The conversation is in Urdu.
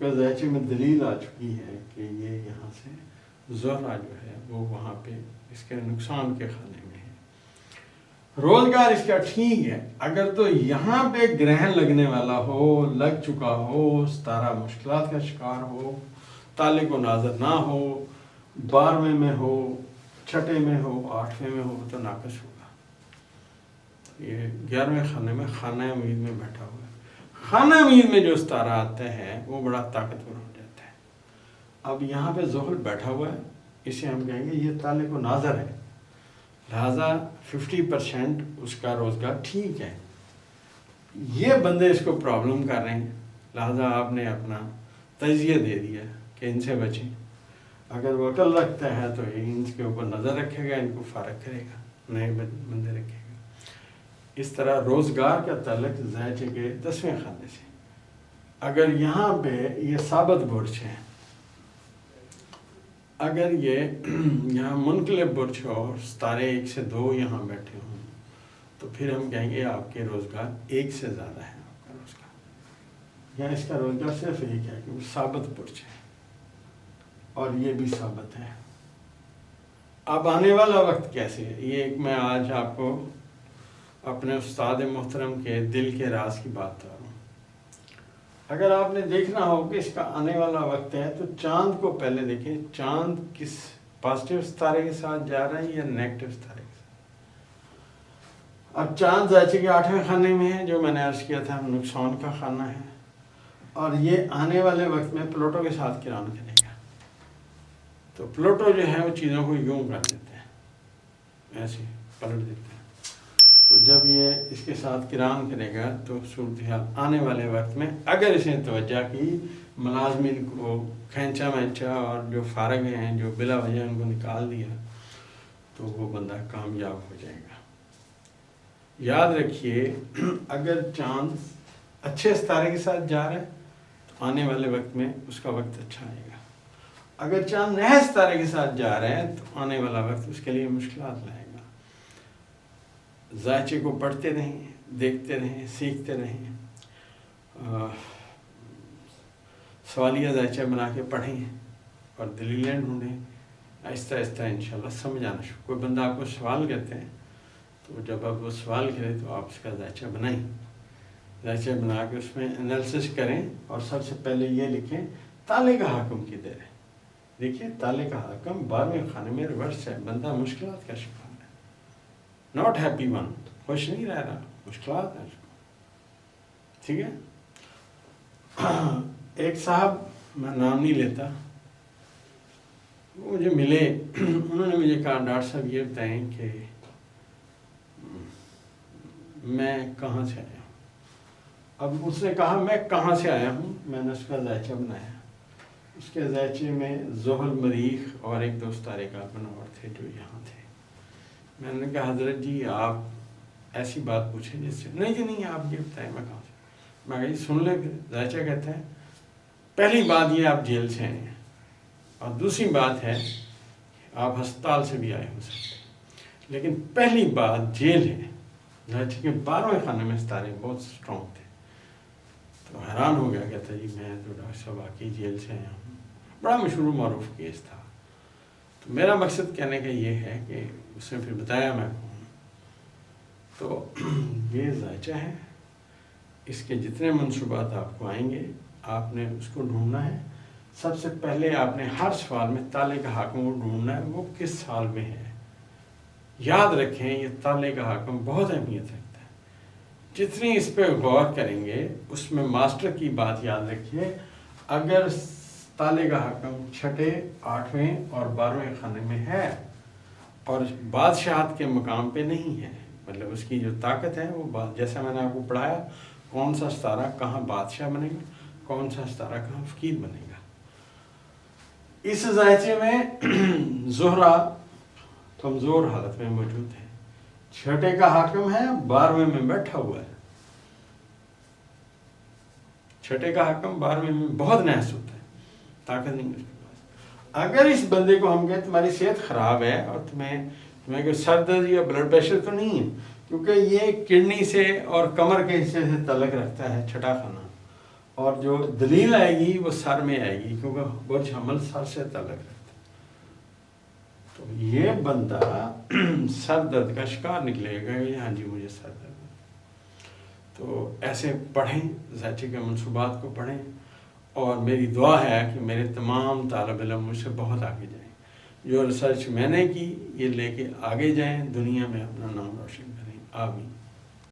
کہ زیچے میں دلیل آ چکی ہے کہ یہ یہاں سے زہرہ جو ہے وہ وہاں پہ اس کے نقصان کے خانے میں ہے۔ روزگار اس کا ٹھیک ہے، اگر تو یہاں پہ گرہن لگنے والا ہو، لگ چکا ہو، ستارہ مشکلات کا شکار ہو، تالے کو ناظر نہ ہو، 12ویں میں ہو، 6 میں ہو، 8ویں میں ہو تو ناقص ہوگا۔ یہ 11ویں خانے میں خانہ امید میں بیٹھا ہوا ہے۔ خانہ امید میں جو ستارہ آتا ہے وہ بڑا طاقتور ہو جاتا ہے۔ اب یہاں پہ زحل بیٹھا ہوا ہے، اسے ہم کہیں گے یہ تالے کو ناظر ہے، لہٰذا 50% اس کا روزگار ٹھیک ہے۔ یہ بندے اس کو پرابلم کر رہے ہیں، لہٰذا آپ نے اپنا تجزیہ دے دیا کہ ان سے بچیں۔ اگر وہ عقل رکھتا ہے تو یہ ان کے اوپر نظر رکھے گا، ان کو فارغ کرے گا، نئے بندے رکھے گا۔ اس طرح روزگار کا تعلق زیچے کے 10ویں خانے سے۔ اگر یہاں پہ یہ ثابت برج ہے، اگر یہ یہاں منقلب برج ہو اور ستارے 1 سے 2 یہاں بیٹھے ہوں تو پھر ہم کہیں گے آپ کے روزگار 1 سے زیادہ ہے آپ کا روزگار، یا اس کا روزگار صرف 1 ہے کہ وہ ثابت برج ہے اور یہ بھی ثابت ہے۔ اب آنے والا وقت کیسے ہے، یہ ایک میں آج آپ کو اپنے استاد محترم کے دل کے راز کی بات کر رہا ہوں۔ اگر آپ نے دیکھنا ہو کہ اس کا آنے والا وقت ہے تو چاند کو پہلے دیکھیں، چاند کس پازیٹیو ستارے کے ساتھ جا رہا ہے یا نیگیٹو ستارے کے ساتھ۔ اب چاند زیچے کے 8ویں خانے میں ہے، جو میں نے عرض کیا تھا نقصان کا خانہ ہے، اور یہ آنے والے وقت میں پلوٹو کے ساتھ کران کرے گا۔ تو پلوٹو جو ہے وہ چیزوں کو یوں کر دیتے ہیں، ایسے پلٹ دیتے ہیں۔ تو جب یہ اس کے ساتھ کران کرے گا تو صورتحال آنے والے وقت میں اگر اسے توجہ کی، ملازمین کو کھینچا مینچا اور جو فارغ ہیں، جو بلا وجہ ان کو نکال دیا، تو وہ بندہ کامیاب ہو جائے گا۔ یاد رکھیے، اگر چاند اچھے ستارے کے ساتھ جا رہا ہے تو آنے والے وقت میں اس کا وقت اچھا آئے گا۔ اگر چاند نئے ستارے کے ساتھ جا رہے ہیں تو آنے والا وقت اس کے لیے مشکلات لائے گا۔ زائچے کو پڑھتے رہیں، دیکھتے رہیں، سیکھتے رہیں، سوالیہ زائچہ بنا کے پڑھیں اور دلیلیں ڈھونڈیں، آہستہ آہستہ انشاءاللہ سمجھ آنا شروع۔ کوئی بندہ آپ کو سوال کرتے ہیں تو جب آپ وہ سوال کریں تو آپ اس کا زائچہ بنائیں، زائچہ بنا کے اس میں انالیسس کریں، اور سب سے پہلے یہ لکھیں تالے کا حاکم کدھر ہے۔ دیکھیے تالے کا حاکم 12ویں خانے میں ریورس ہے، بندہ مشکلات کا شکار ہے، ناٹ ہیپی ون، خوش نہیں رہ رہا، مشکلات ہے اس کو، ٹھیک ہے۔ ایک صاحب، میں نام نہیں لیتا، وہ مجھے ملے، انہوں نے مجھے کہا ڈاکٹر صاحب یہ بتائیں کہ میں کہاں سے آیا ہوں۔ اب اس نے کہا میں کہاں سے آیا ہوں، میں نے اس کا زائچہ بنایا، اس کے زائچے میں زحل، مریخ اور 1-2 ستارے کاربن اور تھے جو یہاں تھے۔ میں نے کہا حضرت جی آپ ایسی بات پوچھیں جس سے، نہیں جی نہیں آپ یہ بتائیں میں کہاں سے۔ میں کہا جی سن لے پھر۔ زائچہ کہتا ہے پہلی بات یہ آپ جیل سے آئے ہیں، اور دوسری بات ہے آپ ہسپتال سے بھی آئے ہو سکتے ہیں، لیکن پہلی بات جیل ہے۔ زائچے کے 12ویں خانے میں ستارے بہت سٹرونگ تھے، تو حیران ہو گیا، کہتا جی میں تو ڈاکٹر صاحب واقعی جیل سے آیا ہوں۔ بڑا مشہور و معروف کیس تھا۔ تو میرا مقصد کہنے کا یہ ہے کہ اس نے پھر بتایا میں کون ہوں۔ تو یہ زائچہ ہے، اس کے جتنے منصوبات آپ کو آئیں گے آپ نے اس کو ڈھونڈنا ہے۔ سب سے پہلے آپ نے ہر سوال میں تالے کا حاکم کو ڈھونڈنا ہے، وہ کس سال میں ہے۔ یاد رکھیں یہ تالے کا حاکم بہت اہمیت رکھتا ہے، جتنی اس پہ غور کریں گے اس میں ماسٹر کی بات یاد رکھیے۔ اگر تالے کا حاکم 6، 8ویں اور 12ویں خانے میں ہے اور بادشاہت کے مقام پہ نہیں ہے، مطلب اس کی جو طاقت ہے وہ جیسا میں نے آپ کو پڑھایا، کون سا ستارہ کہاں بادشاہ بنے گا، کون سا ستارہ کہاں فقیر بنے گا۔ اس زائچے میں زہرہ کمزور حالت میں موجود ہے، 6 کا حاکم ہے، 12ویں میں بیٹھا ہوا ہے۔ 6 کا حاکم 12ویں میں بہت نحس ہوتا ہے، طاقت نہیں اس کے پاس۔ اگر اس بندے کو ہم کہیں تمہاری صحت خراب ہے اور تمہیں کوئی سر درد یا بلڈ پریشر تو نہیں ہے، کیونکہ یہ کڈنی سے اور کمر کے حصے سے تعلق رکھتا ہے 6 خانہ، اور جو دلیل آئے گی وہ سر میں آئے گی، کیونکہ برج حمل سر سے تعلق رکھتا ہے۔ تو یہ بندہ سر درد کا شکار نکلے گا کہ ہاں جی مجھے سر درد ہے۔ تو ایسے پڑھیں، ذاتی کے منصوبات کو پڑھیں، اور میری دعا ہے کہ میرے تمام طالب علم مجھ سے بہت آگے جائیں، جو ریسرچ میں نے کی یہ لے کے آگے جائیں، دنیا میں اپنا نام روشن کریں۔ آمین۔